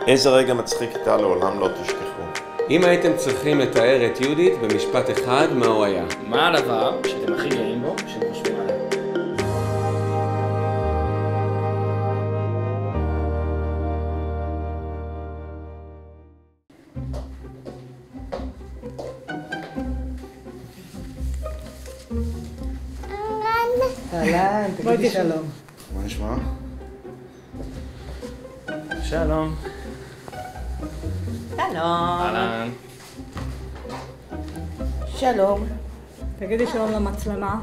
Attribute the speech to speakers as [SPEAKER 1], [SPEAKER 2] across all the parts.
[SPEAKER 1] איזה רגע מצחיק איתה לעולם לא תשכחו.
[SPEAKER 2] אם הייתם צריכים לתאר את יהודית במשפט אחד, מה הוא היה?
[SPEAKER 3] מה הדבר שאתם הכי גאים בו, שאתם חושבים עליו?
[SPEAKER 4] אהלן, תגידי שלום.
[SPEAKER 1] מה נשמע?
[SPEAKER 3] שלום.
[SPEAKER 4] שלום.
[SPEAKER 3] אהלן.
[SPEAKER 4] שלום.
[SPEAKER 5] תגידי שלום למצלמה.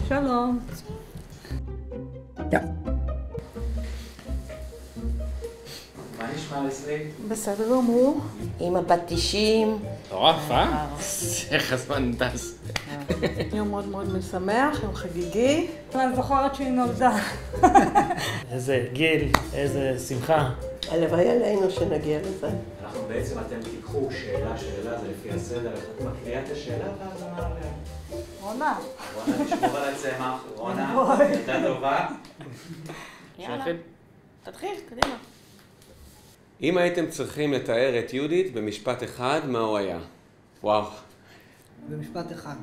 [SPEAKER 5] שלום.
[SPEAKER 3] מה נשמע לסלי?
[SPEAKER 4] בסדר גמור. עם הפטישים.
[SPEAKER 3] מטורף, אה? איך הזמן טס.
[SPEAKER 6] יום מאוד מאוד משמח, יום חגיגי.
[SPEAKER 5] אני זוכרת שהיא נולדה.
[SPEAKER 7] איזה גיל, איזה שמחה.
[SPEAKER 4] הלוואי עלינו שנגיע לזה.
[SPEAKER 8] אנחנו בעצם, אתם תיקחו שאלה, זה לפי הסדר, את מקריאה את השאלה ואז אמר עליה.
[SPEAKER 5] רונה.
[SPEAKER 8] רונה, נשמור על הצמח, רונה, הייתה טובה.
[SPEAKER 3] יאללה.
[SPEAKER 4] תתחיל, קדימה.
[SPEAKER 2] אם הייתם צריכים לתאר את יהודית במשפט אחד, מה הוא היה? וואו.
[SPEAKER 4] במשפט אחד.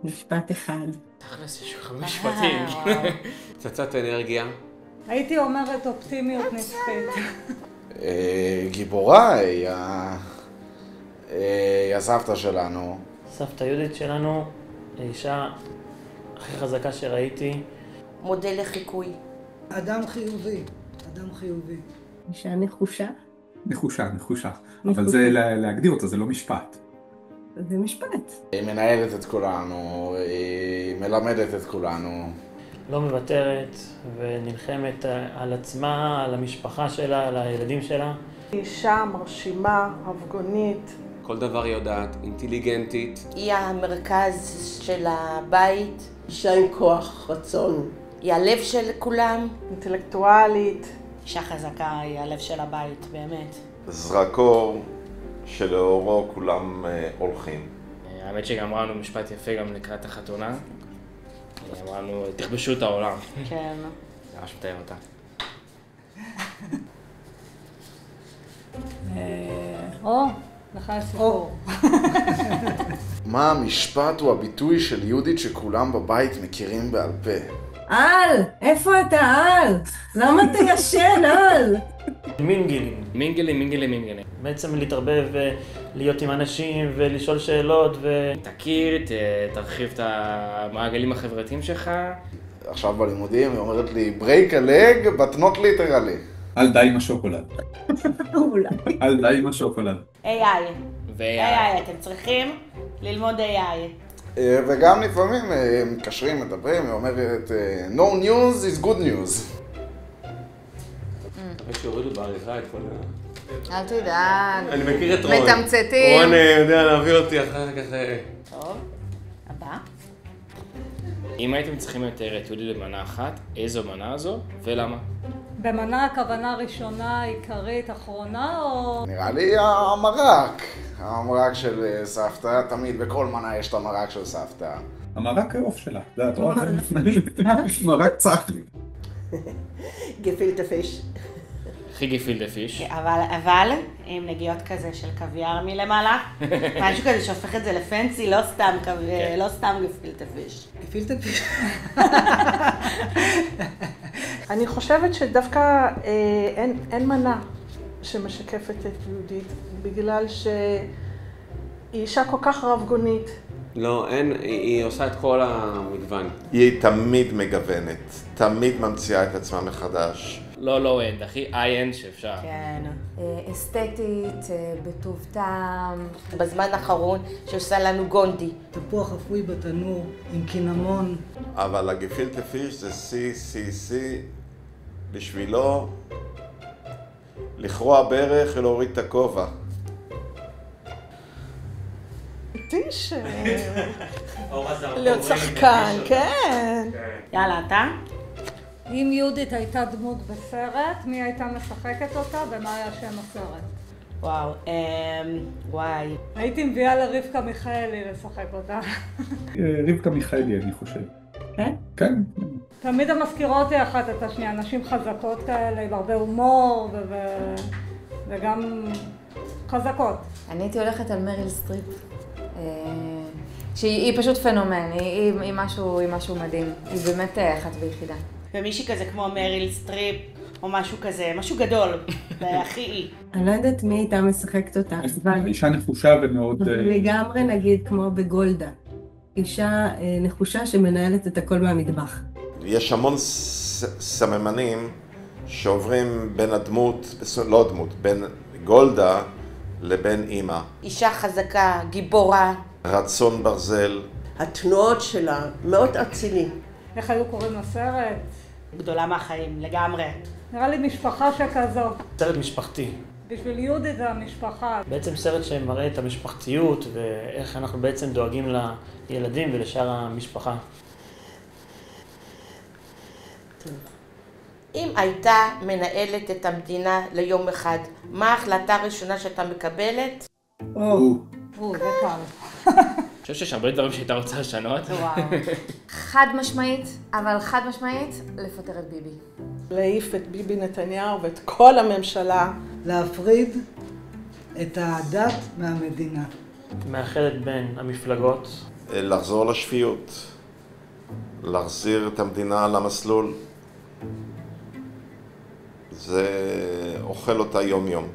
[SPEAKER 6] משפט אחד.
[SPEAKER 3] תכלס, יש לך משפטים.
[SPEAKER 2] פצצת אנרגיה.
[SPEAKER 5] הייתי אומרת אופטימיות נצחית.
[SPEAKER 1] גיבורה היא הסבתא שלנו.
[SPEAKER 7] סבתא יהודית שלנו, האישה הכי חזקה שראיתי.
[SPEAKER 4] מודל לחיקוי.
[SPEAKER 9] אדם חיובי, אדם חיובי.
[SPEAKER 6] אישה נחושה?
[SPEAKER 10] נחושה. אבל זה להגדיר אותה, זה לא משפט.
[SPEAKER 6] זה משפט.
[SPEAKER 1] היא מנהלת את כולנו, היא מלמדת את כולנו.
[SPEAKER 7] לא מוותרת ונלחמת על עצמה, על המשפחה שלה, על הילדים שלה.
[SPEAKER 6] אישה מרשימה, הפגונית.
[SPEAKER 2] כל דבר היא יודעת, אינטליגנטית.
[SPEAKER 4] היא המרכז של הבית. אישה עם כוח, רצון. היא הלב של כולם.
[SPEAKER 6] אינטלקטואלית.
[SPEAKER 11] אישה חזקה היא הלב של הבית, באמת.
[SPEAKER 1] זרקור שלאורו כולם הולכים.
[SPEAKER 3] האמת שגם אמרנו משפט יפה גם לקראת החתונה. אמרנו, תכבשו את העולם.
[SPEAKER 11] כן.
[SPEAKER 3] זה ממש מתאר אותה.
[SPEAKER 5] לך סיפור.
[SPEAKER 1] מה המשפט או הביטוי של יהודית שכולם בבית מכירים בעל פה?
[SPEAKER 6] איפה אתה למה אתה ישן
[SPEAKER 7] מינגלים. בעצם להתערבב ולהיות עם אנשים ולשאול שאלות
[SPEAKER 3] תכיר, תרחיב את המעגלים החברתיים שלך.
[SPEAKER 1] עכשיו בלימודים היא אומרת לי, break a leg but not literally.
[SPEAKER 10] אל די עם השוקולד. אל די עם השוקולד.
[SPEAKER 11] AI. אתם צריכים ללמוד AI.
[SPEAKER 1] וגם לפעמים מתקשרים, מדברים, היא אומרת, no news is good news.
[SPEAKER 2] אחרי שהורידו בעריכה את כל
[SPEAKER 11] אל תדאג.
[SPEAKER 2] אני מכיר את רון.
[SPEAKER 11] מתמצתים.
[SPEAKER 2] רון יודע להביא אותי אחר כך.
[SPEAKER 11] טוב, הבא.
[SPEAKER 3] אם הייתם צריכים לתאר את יהודית במנה אחת, איזו מנה זו ולמה?
[SPEAKER 5] במנה הכוונה ראשונה, עיקרית, אחרונה או...
[SPEAKER 1] נראה לי המרק של סבתא, תמיד בכל מנה יש את המרק של סבתא.
[SPEAKER 10] המרק העוף שלה, זה את רואה? מרק צחלי.
[SPEAKER 4] גפילטה פיש.
[SPEAKER 3] הכי גפילטה פיש.
[SPEAKER 11] אבל עם נגיעות כזה של קוויאר מלמעלה, משהו כזה שהופך את זה לפנסי, לא סתם גפילטה פיש.
[SPEAKER 4] גפילטה פיש.
[SPEAKER 6] אני חושבת שדווקא אין מנה שמשקפת את יהודית, בגלל שהיא אישה כל כך רבגונית.
[SPEAKER 2] לא, היא עושה את כל המגוון.
[SPEAKER 1] היא תמיד מגוונת, תמיד ממציאה את עצמה מחדש.
[SPEAKER 3] לא אנד, הכי איי-אנד שאפשר.
[SPEAKER 11] כן.
[SPEAKER 12] אסתטית, בטוב טעם.
[SPEAKER 4] בזמן האחרון שעושה לנו גונדי.
[SPEAKER 9] תפוח אפוי בתנור עם קינמון.
[SPEAKER 1] אבל הגפילטה פיש זה C בשבילו לכרוע ברך ולהוריד את הכובע.
[SPEAKER 6] טיש. להיות שחקן, כן.
[SPEAKER 11] יאללה, אתה?
[SPEAKER 5] אם יהודית הייתה דמות בסרט, מי הייתה משחקת אותה ומה היה שם הסרט?
[SPEAKER 11] וואי.
[SPEAKER 5] הייתי מביאה לרבקה מיכאלי לשחק אותה.
[SPEAKER 10] רבקה מיכאלי, אני חושב.
[SPEAKER 6] כן?
[SPEAKER 10] כן.
[SPEAKER 5] תמיד הן מזכירות לי אחת את השנייה, נשים חזקות כאלה, עם הרבה הומור וגם חזקות.
[SPEAKER 12] אני הייתי הולכת על מריל סטריפ, שהיא פשוט פנומן, היא משהו מדהים, היא באמת אחת ויחידה.
[SPEAKER 11] ומישהי כזה כמו מריל סטריפ, או משהו כזה, משהו גדול, זה הכי היא.
[SPEAKER 13] אני לא יודעת מי הייתה משחקת אותה.
[SPEAKER 10] אישה נחושה ומאוד...
[SPEAKER 13] לגמרי נגיד כמו בגולדה. אישה נחושה שמנהלת את הכל מהמטבח.
[SPEAKER 1] יש המון סממנים שעוברים בין הדמות, לא דמות, בין גולדה לבין אימא.
[SPEAKER 4] אישה חזקה, גיבורה.
[SPEAKER 1] רצון ברזל.
[SPEAKER 4] התנועות שלה מאוד אצילי.
[SPEAKER 5] איך היו קוראים לסרט?
[SPEAKER 11] גדולה מהחיים, לגמרי.
[SPEAKER 5] נראה לי משפחה שכזו.
[SPEAKER 7] סרט משפחתי.
[SPEAKER 5] בשביל יהודית זה המשפחה.
[SPEAKER 7] בעצם סרט שמראה את המשפחתיות ואיך אנחנו בעצם דואגים לילדים ולשאר המשפחה.
[SPEAKER 4] אם הייתה מנהלת את המדינה ליום אחד, מה ההחלטה הראשונה שאתה מקבלת?
[SPEAKER 5] זה קל.
[SPEAKER 3] אני חושב שיש הרבה דברים שהייתה רוצה לשנות.
[SPEAKER 12] חד משמעית, אבל חד משמעית, לפטר את ביבי.
[SPEAKER 6] להעיף את ביבי נתניהו ואת כל הממשלה.
[SPEAKER 9] להפריד את הדת מהמדינה.
[SPEAKER 7] מאחדת בין המפלגות.
[SPEAKER 1] לחזור לשפיות. להחזיר את המדינה למסלול. זה אוכל אותה יום יום.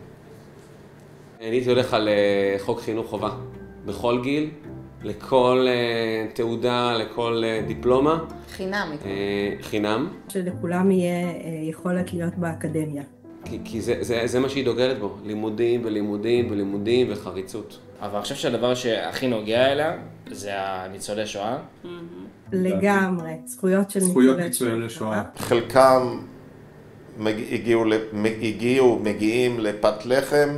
[SPEAKER 2] אני הייתי הולך על חוק חינוך חובה. בכל גיל, לכל תעודה, לכל דיפלומה.
[SPEAKER 12] חינם.
[SPEAKER 2] חינם.
[SPEAKER 13] שלכולם יהיה יכולת להיות באקדמיה.
[SPEAKER 2] כי זה מה שהיא דוגלת בו. לימודים ולימודים ולימודים וחריצות.
[SPEAKER 3] אבל אני חושב שהדבר שהכי נוגע אליה זה הניצולי שואה.
[SPEAKER 13] לגמרי, זכויות של
[SPEAKER 10] ניצולי שואה.
[SPEAKER 1] חלקם מגיעים לפת לחם.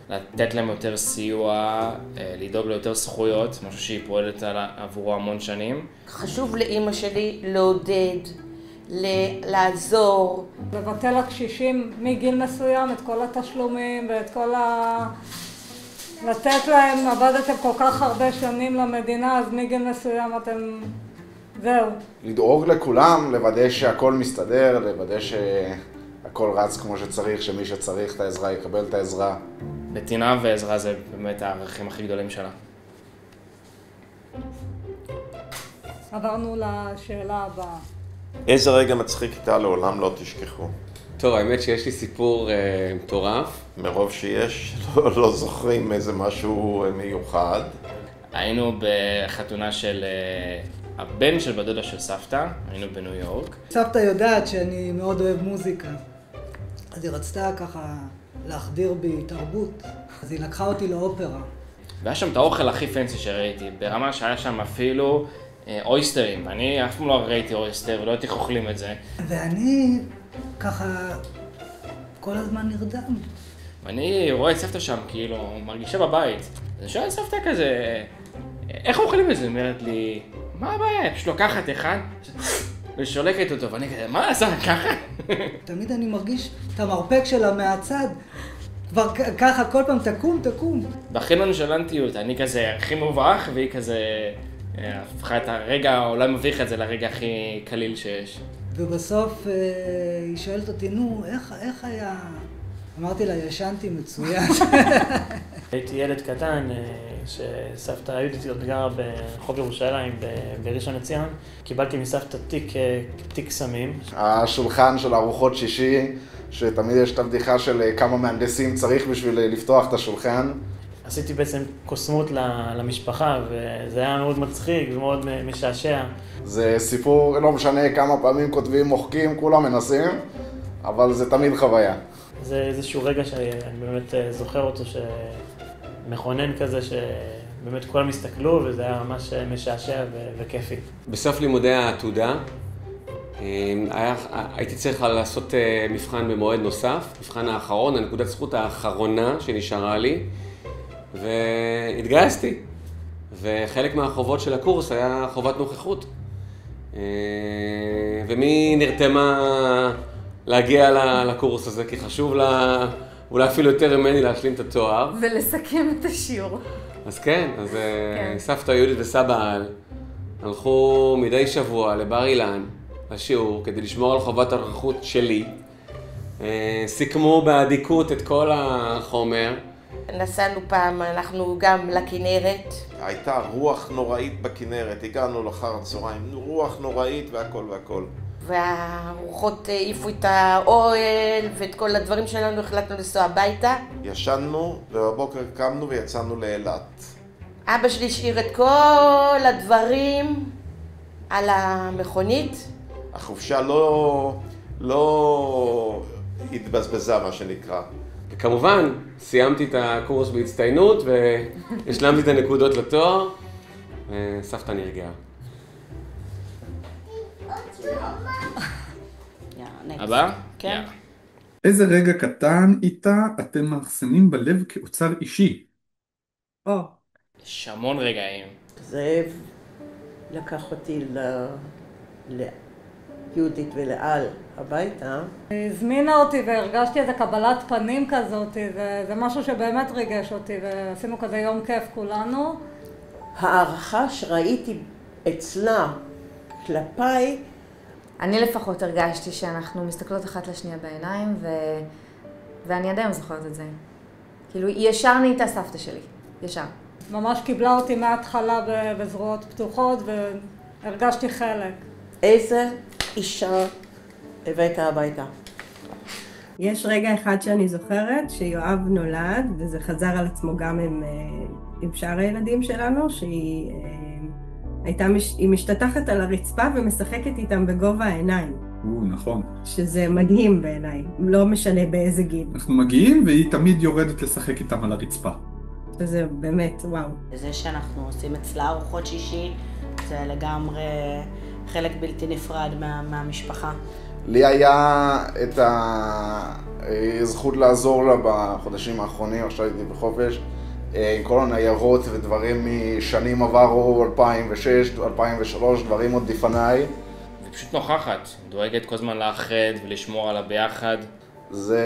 [SPEAKER 3] לתת להם יותר סיוע, לדאוג ליותר זכויות, משהו שהיא פועלת עבורו המון שנים.
[SPEAKER 4] חשוב לאמא שלי לעודד, לעזור.
[SPEAKER 5] לבטל לקשישים מגיל מסוים את כל התשלומים ואת כל לתת להם, עבדתם כל כך הרבה שנים למדינה, אז מגיל מסוים אתם... זהו.
[SPEAKER 1] לדאוג לכולם, לוודא שהכל מסתדר, לוודא שהכל רץ כמו שצריך, שמי שצריך את העזרה יקבל את העזרה.
[SPEAKER 3] נתינה ועזרה זה באמת הערכים הכי גדולים שלה.
[SPEAKER 5] עברנו לשאלה הבאה.
[SPEAKER 1] איזה רגע מצחיק איתה לעולם לא תשכחו?
[SPEAKER 2] טוב, האמת שיש לי סיפור מטורף.
[SPEAKER 1] מרוב שיש, לא זוכרים איזה משהו מיוחד.
[SPEAKER 3] היינו בחתונה של הבן של בדודה של סבתא, היינו בניו יורק.
[SPEAKER 9] סבתא יודעת שאני מאוד אוהב מוזיקה, אז היא רצתה ככה להחדיר בי תרבות, אז היא לקחה אותי לאופרה.
[SPEAKER 3] והיה שם את האוכל הכי פנסי שראיתי, ברמה שהיה שם אפילו אויסטרים, אני אף פעם לא ראיתי אויסטר ולא הייתי אוכלים את זה.
[SPEAKER 9] ואני ככה כל הזמן נרדם.
[SPEAKER 3] ואני רואה את סבתא שם כאילו מרגישה בבית, אז אני שואל סבתא כזה, איך אוכלים את זה? היא אומרת לי, מה הבעיה? פשוט לוקחת אחד ושולקת אותו, ואני כזה, מה עשה ככה?
[SPEAKER 9] תמיד אני מרגיש את המרפק שלה מהצד, כבר ככה כל פעם תקום.
[SPEAKER 3] בהכי נונשלנטיות, אני כזה הכי מובך, והיא כזה הפכה את הרגע, אולי מביך את זה לרגע הכי קליל שיש.
[SPEAKER 9] ובסוף היא שואלת אותי, נו, איך היה? אמרתי לה, ישנתי מצוין.
[SPEAKER 7] הייתי ילד קטן, שסבתא היהודית עוד גרה ברחוב ירושלים בראשון לציון. קיבלתי מסבתא תיק סמים.
[SPEAKER 1] השולחן של ארוחות שישי, שתמיד יש את הבדיחה של כמה מהנדסים צריך בשביל לפתוח את השולחן.
[SPEAKER 7] עשיתי בעצם קוסמות למשפחה, וזה היה מאוד מצחיק ומאוד משעשע.
[SPEAKER 1] זה סיפור, לא משנה כמה פעמים כותבים, מוחקים, כולם מנסים, אבל זה תמיד חוויה.
[SPEAKER 7] זה איזשהו רגע שאני באמת זוכר אותו, מכונן כזה, שבאמת כולם הסתכלו, וזה היה ממש משעשע וכיפי.
[SPEAKER 2] בסוף לימודי העתודה, הייתי צריך לעשות מבחן במועד נוסף, מבחן האחרון, הנקודת זכות האחרונה שנשארה לי, והתגייסתי. וחלק מהחובות של הקורס היה חובת נוכחות. ומי נרתמה להגיע לקורס הזה, כי חשוב לה, אולי אפילו יותר ממני להשלים את התואר.
[SPEAKER 12] ולסכם את השיעור.
[SPEAKER 2] אז כן, אז כן. סבתא יהודית וסבא על הלכו מדי שבוע לבר אילן, השיעור כדי לשמור על חובת הנוכחות שלי. סיכמו באדיקות את כל החומר.
[SPEAKER 4] נסענו פעם, אנחנו גם לכנרת.
[SPEAKER 14] הייתה רוח נוראית בכנרת, הגענו לאחר הצהריים, רוח נוראית והכל.
[SPEAKER 4] והרוחות העיפו את האוהל ואת כל הדברים שלנו, החלטנו לנסוע הביתה.
[SPEAKER 14] ישנו ובבוקר קמנו ויצאנו לאילת.
[SPEAKER 4] אבא שלי השאיר את כל הדברים על המכונית.
[SPEAKER 14] החופשה לא התבזבזה, מה שנקרא.
[SPEAKER 2] וכמובן, סיימתי את הקורס בהצטיינות והשלמתי את הנקודות לתואר, וסבתא נרגעה.
[SPEAKER 3] הבא?
[SPEAKER 11] כן.
[SPEAKER 10] איזה רגע קטן איתה אתם מאחסנים בלב כאוצר אישי?
[SPEAKER 3] יש המון רגעים.
[SPEAKER 4] זאב לקח אותי ליהודית ולאל הביתה.
[SPEAKER 5] הזמינה אותי והרגשתי איזה קבלת פנים כזאת, זה משהו שבאמת ריגש אותי, ועשינו כזה יום כיף כולנו.
[SPEAKER 4] הערכה שראיתי אצלה כלפיי,
[SPEAKER 12] אני לפחות הרגשתי שאנחנו מסתכלות אחת לשנייה בעיניים, ואני עדיין זוכרת את זה. כאילו, ישר נהייתה סבתא שלי, ישר.
[SPEAKER 5] ממש קיבלה אותי מההתחלה בזרועות פתוחות, והרגשתי חלק.
[SPEAKER 4] איזה אישה הבאת הביתה?
[SPEAKER 13] יש רגע אחד שאני זוכרת, שיואב נולד, וזה חזר על עצמו גם עם שאר הילדים שלנו, שהיא משתטחת על הרצפה ומשחקת איתם בגובה העיניים.
[SPEAKER 10] נכון.
[SPEAKER 13] שזה מדהים בעיניי, לא משנה באיזה גיל.
[SPEAKER 10] אנחנו מגיעים והיא תמיד יורדת לשחק איתם על הרצפה.
[SPEAKER 13] וזה באמת, וואו.
[SPEAKER 11] זה שאנחנו עושים אצלה ארוחות שישי, זה לגמרי חלק בלתי נפרד מהמשפחה.
[SPEAKER 1] לי היה את הזכות לעזור לה בחודשים האחרונים, עכשיו הייתי בחופש, עם כל הניירות ודברים משנים עברו, 2006, 2003, דברים עוד לפניי.
[SPEAKER 3] ופשוט נוכחת, דואגת כל הזמן לאחד ולשמור על הביחד.
[SPEAKER 1] זה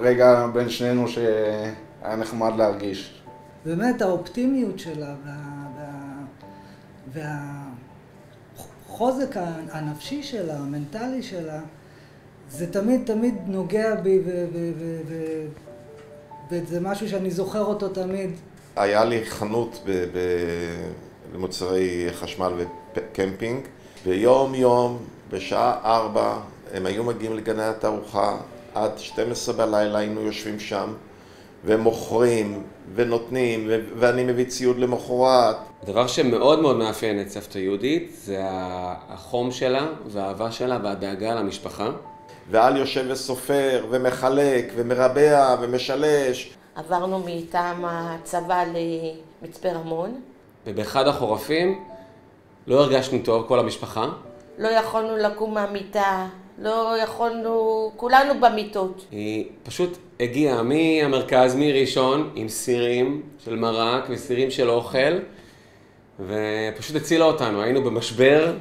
[SPEAKER 1] רגע בין שנינו שהיה נחמד להרגיש.
[SPEAKER 9] באמת האופטימיות שלה והחוזק הנפשי שלה, המנטלי שלה, זה תמיד נוגע בי וזה משהו שאני זוכר אותו תמיד.
[SPEAKER 14] היה לי חנות למוצרי חשמל וקמפינג, ויום יום בשעה 4 הם היו מגיעים לגני התערוכה, עד 12 בלילה היינו יושבים שם ומוכרים ונותנים, ואני מביא ציוד למחרת.
[SPEAKER 2] דבר שמאוד מאוד מאפיין את סבתא יהודית זה החום שלה והאהבה שלה והדאגה למשפחה.
[SPEAKER 14] ועל יושב וסופר ומחלק ומרבע ומשלש.
[SPEAKER 4] עברנו מטעם הצבא למצפה רמון.
[SPEAKER 2] ובאחד החורפים לא הרגשנו טוב, כל המשפחה.
[SPEAKER 4] לא יכולנו לקום מהמיטה, לא יכולנו, כולנו במיטות.
[SPEAKER 2] היא פשוט הגיעה מהמרכז, מראשון, עם סירים של מרק וסירים של אוכל, ופשוט הצילה אותנו. היינו במשבר,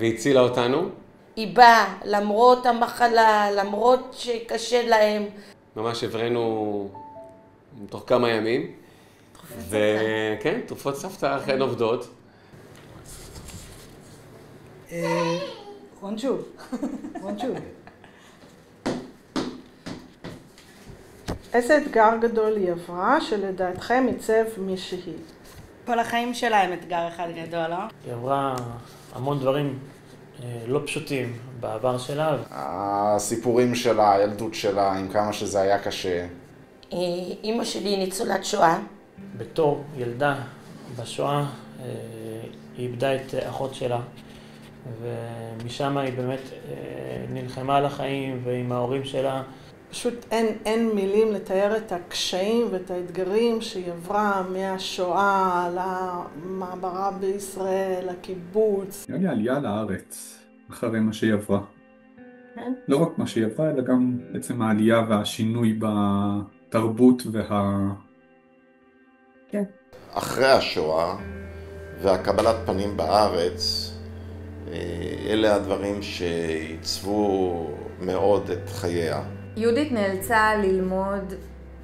[SPEAKER 2] והצילה אותנו.
[SPEAKER 4] היא באה, למרות המחלה, למרות שקשה להם.
[SPEAKER 2] ממש עברנו תוך כמה ימים. וכן, תרופות סבתא אכן עובדות.
[SPEAKER 9] רונשוב.
[SPEAKER 6] איזה אתגר גדול היא עברה שלדעתכם עיצב מי שהיא?
[SPEAKER 11] כל החיים שלה הם אתגר אחד גדול, לא?
[SPEAKER 7] היא עברה המון דברים לא פשוטים בעבר שלה.
[SPEAKER 1] הסיפורים שלה, הילדות שלה, עם כמה שזה היה קשה.
[SPEAKER 4] אמא שלי היא ניצולת שואה.
[SPEAKER 7] בתור ילדה בשואה היא איבדה את אחות שלה, ומשם היא באמת נלחמה על החיים ועם ההורים שלה.
[SPEAKER 6] פשוט אין מילים לתאר את הקשיים ואת האתגרים שהיא עברה מהשואה למעברה בישראל, לקיבוץ.
[SPEAKER 10] היה לי עלייה לארץ אחרי מה שהיא עברה.
[SPEAKER 13] כן.
[SPEAKER 10] לא רק מה שהיא עברה, אלא גם בעצם העלייה והשינוי בתרבות
[SPEAKER 13] כן.
[SPEAKER 14] אחרי השואה והקבלת פנים בארץ, אלה הדברים שעיצבו מאוד את חייה.
[SPEAKER 12] יהודית נאלצה ללמוד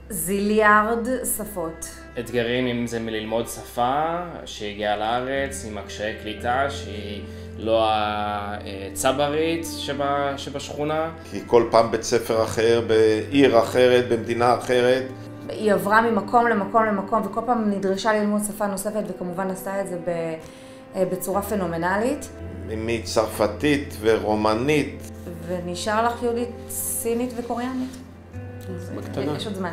[SPEAKER 12] זיליארד שפות.
[SPEAKER 3] אתגרים אם זה מללמוד שפה שהגיעה לארץ, עם הקשיי קליטה שהיא לא הצברית שבשכונה.
[SPEAKER 14] כי כל פעם בית ספר אחר, בעיר אחרת, במדינה אחרת.
[SPEAKER 12] היא עברה ממקום למקום למקום, וכל פעם נדרשה ללמוד שפה נוספת, וכמובן עשתה את זה בצורה פנומנלית.
[SPEAKER 14] מצרפתית ורומנית.
[SPEAKER 12] ונשאר לך יהודית סינית וקוריאנית.
[SPEAKER 2] בקטנה.
[SPEAKER 12] יש עוד זמן.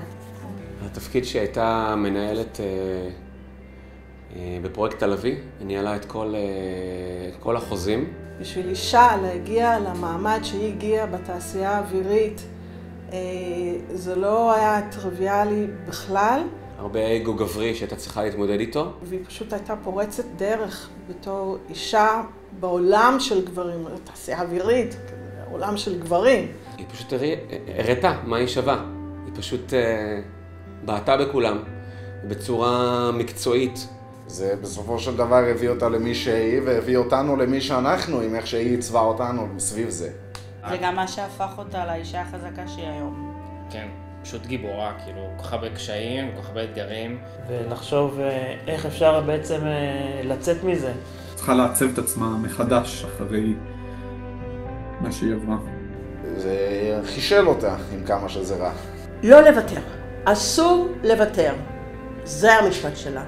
[SPEAKER 2] התפקיד שהייתה מנהלת בפרויקט תל אביב, היא ניהלה את כל החוזים.
[SPEAKER 6] בשביל אישה להגיע למעמד שהיא הגיעה בתעשייה האווירית, זה לא היה טריוויאלי בכלל.
[SPEAKER 2] הרבה אגו גברי שהייתה צריכה להתמודד איתו.
[SPEAKER 6] והיא פשוט הייתה פורצת דרך בתור אישה בעולם של גברים, תעשייה אווירית, עולם של גברים.
[SPEAKER 2] היא פשוט הראתה מה היא שווה. היא פשוט בעטה בכולם בצורה מקצועית.
[SPEAKER 1] זה בסופו של דבר הביא אותה למי שהיא, והביא אותנו למי שאנחנו, עם איך שהיא עיצבה אותנו סביב זה.
[SPEAKER 11] זה גם מה שהפך אותה לאישה החזקה שהיא היום.
[SPEAKER 3] כן, פשוט גיבורה, כאילו, כל כך הרבה קשיים, כל כך הרבה אתגרים.
[SPEAKER 7] ולחשוב איך אפשר בעצם לצאת מזה.
[SPEAKER 10] צריכה לעצב את עצמה מחדש אחרי מה שהיא עברה.
[SPEAKER 1] זה חישל אותה עם כמה שזה רע.
[SPEAKER 4] לא לוותר. אסור לוותר. זה המשפט שלה.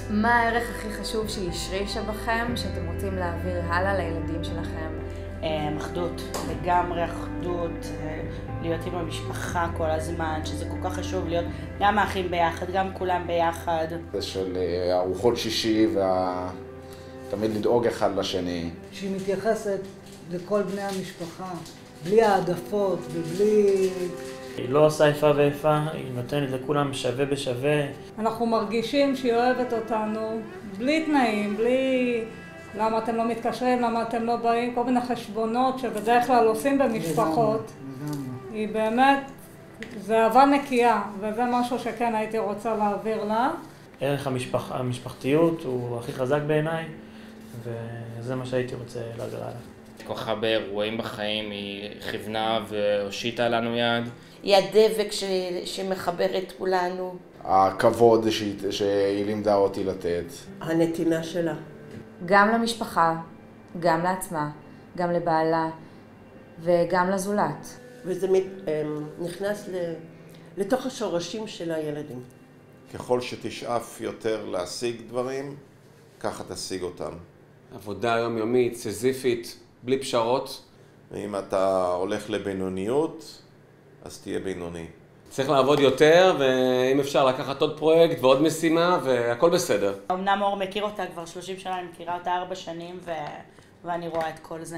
[SPEAKER 12] מה הערך הכי חשוב שהיא השרישה בכם, שאתם רוצים להעביר הלאה לילדים שלכם?
[SPEAKER 11] אחדות, לגמרי אחדות, להיות עם המשפחה כל הזמן, שזה כל כך חשוב להיות גם האחים ביחד, גם כולם ביחד.
[SPEAKER 1] זה של ארוחות שישי תמיד לדאוג אחד לשני.
[SPEAKER 9] שהיא מתייחסת לכל בני המשפחה, בלי העדפות ובלי...
[SPEAKER 7] היא לא עושה איפה ואיפה, היא נותנת לכולם שווה בשווה.
[SPEAKER 5] אנחנו מרגישים שהיא אוהבת אותנו בלי תנאים, בלי למה אתם לא מתקשרים, למה אתם לא באים, כל מיני חשבונות שבדרך כלל עושים במשפחות. היא באמת, זה אהבה נקייה, וזה משהו שכן הייתי רוצה להעביר לה.
[SPEAKER 7] ערך המשפחתיות הוא הכי חזק בעיניי, וזה מה שהייתי רוצה להעביר עליו.
[SPEAKER 3] כל כך הרבה אירועים בחיים, היא כיוונה והושיטה לנו יד.
[SPEAKER 4] היא הדבק שמחבר את כולנו.
[SPEAKER 1] הכבוד שהיא לימדה אותי לתת.
[SPEAKER 4] הנתינה שלה.
[SPEAKER 12] גם למשפחה, גם לעצמה, גם לבעלה וגם לזולת.
[SPEAKER 4] וזה נכנס לתוך השורשים של הילדים.
[SPEAKER 14] ככל שתשאף יותר להשיג דברים, ככה תשיג אותם.
[SPEAKER 2] עבודה יומיומית, סזיפית, בלי פשרות.
[SPEAKER 14] ואם אתה הולך לבינוניות, אז תהיה בינוני.
[SPEAKER 2] צריך לעבוד יותר, ואם אפשר לקחת עוד פרויקט ועוד משימה, והכל בסדר.
[SPEAKER 11] אמנם אור מכיר אותה כבר 30 שנה, אני מכירה אותה 4 שנים, ואני רואה את כל זה.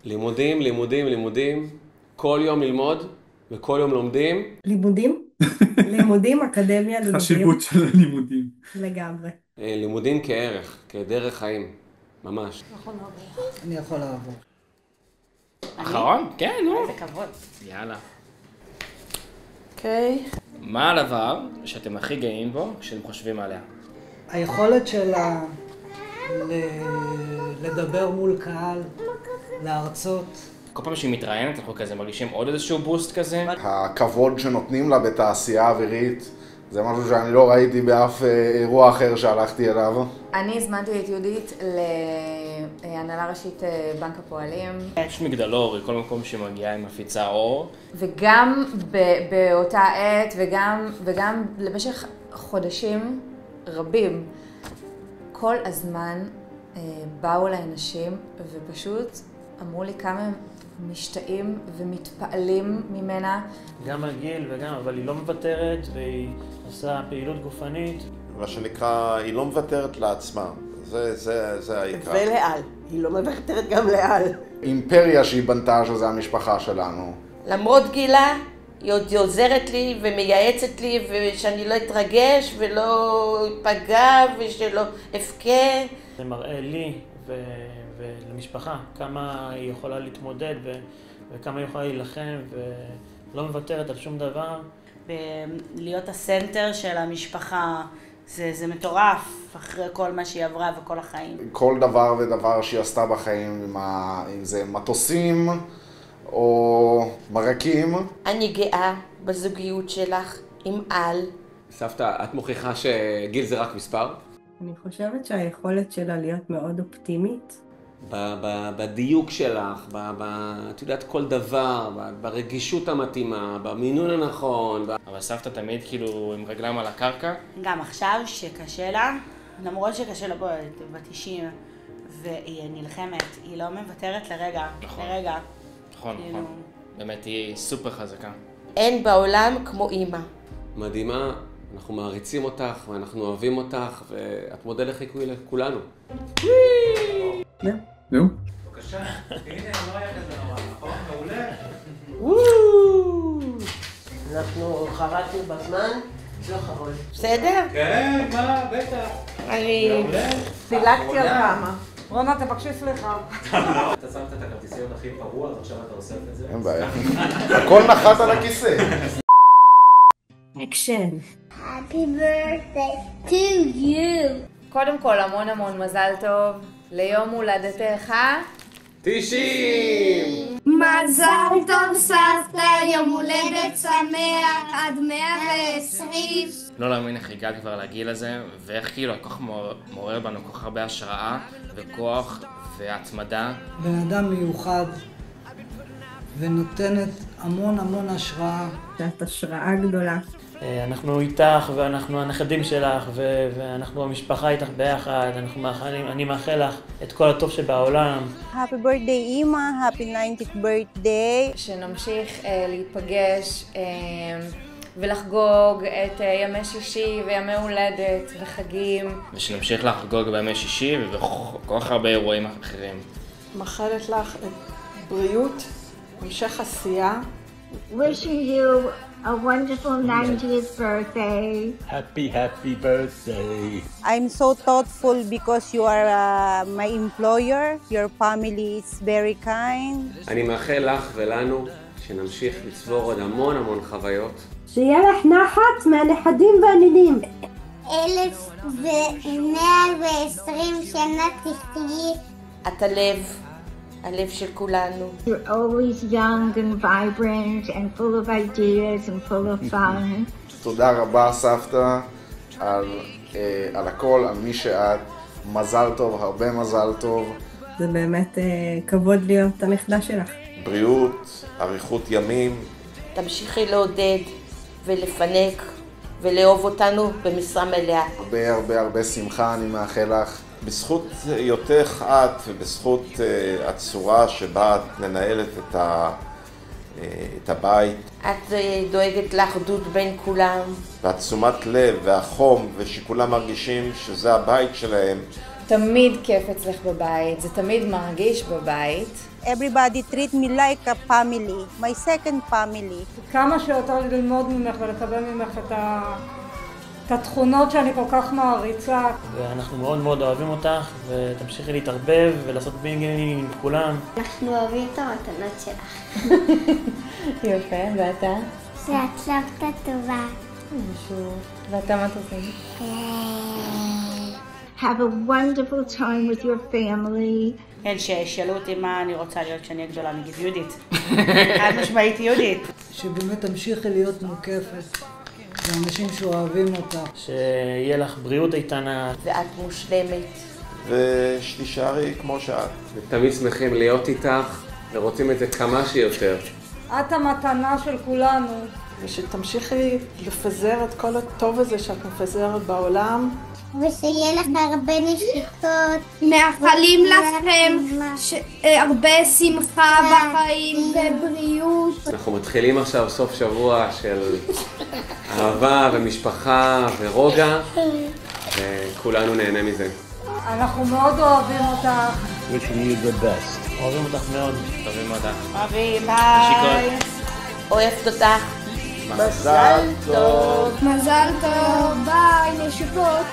[SPEAKER 2] לימודים, לימודים, לימודים. כל יום ללמוד, וכל יום לומדים.
[SPEAKER 13] לימודים? לימודים, אקדמיה, לימודים.
[SPEAKER 10] חשיבות של הלימודים.
[SPEAKER 13] לגמרי.
[SPEAKER 2] לימודים כערך, כדרך חיים. ממש.
[SPEAKER 9] אני יכול לעבור.
[SPEAKER 3] אחרון? כן, נו.
[SPEAKER 11] איזה כבוד.
[SPEAKER 3] יאללה.
[SPEAKER 4] אוקיי.
[SPEAKER 3] מה הדבר שאתם הכי גאים בו כשאתם חושבים עליה?
[SPEAKER 9] היכולת שלה לדבר מול קהל, להרצות.
[SPEAKER 3] כל פעם שהיא מתראיינת, אנחנו כזה מרגישים עוד איזשהו בוסט כזה.
[SPEAKER 1] הכבוד שנותנים לה בתעשייה האווירית, זה משהו שאני לא ראיתי באף אירוע אחר שהלכתי אליו.
[SPEAKER 12] אני הזמנתי את יהודית להנהלה ראשית בנק הפועלים.
[SPEAKER 3] יש מגדלור, כל מקום שמגיעה עם מפיצה אור.
[SPEAKER 12] וגם באותה עת וגם למשך חודשים רבים, כל הזמן באו אליי נשים ופשוט אמרו לי כמה הם משתאים ומתפעלים ממנה.
[SPEAKER 7] גם הגיל וגם, אבל היא לא מוותרת והיא עושה פעילות גופנית.
[SPEAKER 14] מה שנקרא, היא לא מוותרת לעצמה. זה העיקר.
[SPEAKER 4] ולעל. היא לא מוותרת גם לעל.
[SPEAKER 1] אימפריה שהיא בנתה, שזה המשפחה שלנו.
[SPEAKER 4] למרות גילה, היא עוד עוזרת לי ומייעצת לי ושאני לא אתרגש ולא אפגע ושלא אפקה.
[SPEAKER 7] זה מראה לי ולמשפחה כמה היא יכולה להתמודד וכמה היא יכולה להילחם ולא מוותרת על שום דבר.
[SPEAKER 11] להיות הסנטר של המשפחה, זה מטורף אחרי כל מה שהיא עברה וכל החיים.
[SPEAKER 1] כל דבר ודבר שהיא עשתה בחיים, אם זה מטוסים או מרקים.
[SPEAKER 4] אני גאה בזוגיות שלך עם על.
[SPEAKER 2] סבתא, את מוכיחה שגיל זה רק מספר?
[SPEAKER 13] אני חושבת שהיכולת שלה להיות מאוד אופטימית.
[SPEAKER 2] בדיוק שלך, את יודעת כל דבר, ברגישות המתאימה, במינון הנכון.
[SPEAKER 3] אבל סבתא תמיד כאילו עם רגליים על הקרקע?
[SPEAKER 11] גם עכשיו שקשה לה, למרות שקשה לה ב-90, והיא נלחמת, היא לא מוותרת לרגע, לרגע.
[SPEAKER 3] נכון, נכון. באמת היא סופר חזקה.
[SPEAKER 4] אין בעולם כמו אמא.
[SPEAKER 2] מדהימה, אנחנו מעריצים אותך ואנחנו אוהבים אותך ואת מודל לחיקוי לכולנו.
[SPEAKER 10] זהו?
[SPEAKER 8] בבקשה, הנה, לא היה כזה נורא, נכון? מעולה.
[SPEAKER 15] אנחנו חרטנו בזמן, לא חרול.
[SPEAKER 4] בסדר?
[SPEAKER 8] כן, מה, בטח.
[SPEAKER 4] אני
[SPEAKER 6] דילגתי על כמה. רונה, תבקשי סליחה.
[SPEAKER 8] אתה שמת את הכרטיסיות הכי פרוע, אז עכשיו אתה אוסף את זה.
[SPEAKER 1] אין בעיה. הכל נחת על הכיסא.
[SPEAKER 13] אקשן.
[SPEAKER 16] Happy birthday to you.
[SPEAKER 12] קודם כל, המון המון מזל טוב ליום הולדתך.
[SPEAKER 2] 90!
[SPEAKER 16] מזל טוב סבתא, יום הולדת שמח עד 120.
[SPEAKER 3] לא להאמין איך הגעת כבר לגיל הזה, ואיך כאילו הכוח מעורר בנו כל כך הרבה השראה וכוח והתמדה.
[SPEAKER 9] בן אדם מיוחד ונותנת המון המון השראה.
[SPEAKER 13] את השראה גדולה.
[SPEAKER 7] אנחנו איתך ואנחנו הנכדים שלך ואנחנו המשפחה איתך ביחד, אני מאחל לך את כל הטוב שבעולם.
[SPEAKER 17] Happy birthday אימא, happy 90th birthday.
[SPEAKER 12] שנמשיך להיפגש ולחגוג את ימי שישי וימי הולדת וחגים.
[SPEAKER 3] ושנמשיך לחגוג בימי שישי ובכל כך הרבה אירועים אחרים.
[SPEAKER 6] מאחלת לך בריאות, המשך עשייה.
[SPEAKER 16] Wishing you a wonderful 90th birthday.
[SPEAKER 18] Happy birthday.
[SPEAKER 17] I'm so thoughtful because you are my employer. Your family is very kind.
[SPEAKER 2] אני מאחל לך ולנו שנמשיך לצבור עוד המון המון חוויות.
[SPEAKER 16] שיהיה לך נחת מהנכדים והנינים. 1120 שנה תחתיי.
[SPEAKER 4] את הלב של כולנו.
[SPEAKER 16] You're always young and vibrant and full of ideas and full of fun.
[SPEAKER 1] תודה רבה סבתא על הכל, על מי שאת. מזל טוב, הרבה מזל טוב.
[SPEAKER 13] זה באמת כבוד להיות הנכדה שלך.
[SPEAKER 14] בריאות, אריכות ימים.
[SPEAKER 4] תמשיכי לעודד ולפנק ולאהוב אותנו במשרה מלאה.
[SPEAKER 1] הרבה שמחה אני מאחל לך.
[SPEAKER 14] בזכות היותך את ובזכות הצורה שבה את מנהלת את הבית.
[SPEAKER 4] את דואגת לאחדות בין כולם.
[SPEAKER 14] והתשומת לב והחום ושכולם מרגישים שזה הבית שלהם.
[SPEAKER 12] תמיד כיף אצלך בבית, זה תמיד מרגיש בבית.
[SPEAKER 17] Everybody treat me like a family, my second family.
[SPEAKER 5] כמה שיותר ללמוד ממך ולקבל ממך את התכונות שאני כל כך מעריצה.
[SPEAKER 7] ואנחנו מאוד מאוד אוהבים אותך, ותמשיכי להתערבב ולעשות בינגנים עם כולם.
[SPEAKER 16] אנחנו אוהבים את המתנות שלך.
[SPEAKER 12] יפה, ואתה?
[SPEAKER 16] שאת סבתא טובה.
[SPEAKER 12] ואתה מה תעשה?
[SPEAKER 16] Have a wonderful time with your family.
[SPEAKER 11] כן, שישאלו אותי מה אני רוצה להיות כשאני אהיה גדולה, אני אגיד יהודית. חד משמעית יהודית.
[SPEAKER 9] שבאמת תמשיכי להיות מוקפת. לאנשים שאוהבים אותה.
[SPEAKER 7] שיהיה לך בריאות איתנה.
[SPEAKER 4] ואת מושלמת.
[SPEAKER 14] ושתישארי כמו שאת.
[SPEAKER 2] ותמיד שמחים להיות איתך ורוצים את זה כמה שיותר.
[SPEAKER 5] את המתנה של כולנו.
[SPEAKER 6] ושתמשיכי לפזר את כל הטוב הזה שאת מפזרת בעולם.
[SPEAKER 16] ושיהיה לך הרבה נשיקות. מאחלים לכם הרבה שמחה בחיים ובריאות.
[SPEAKER 2] אנחנו מתחילים עכשיו סוף שבוע של אהבה ומשפחה ורוגע, וכולנו נהנה מזה.
[SPEAKER 5] אנחנו מאוד אוהבים אותך.
[SPEAKER 18] Wishing you the best.
[SPEAKER 7] אוהבים אותך מאוד.
[SPEAKER 3] אוהבים אותך.
[SPEAKER 11] אוהבים, ביי.
[SPEAKER 4] אוהבת אותך.
[SPEAKER 1] מזל טוב.
[SPEAKER 16] מזל טוב, ביי, נשיקות.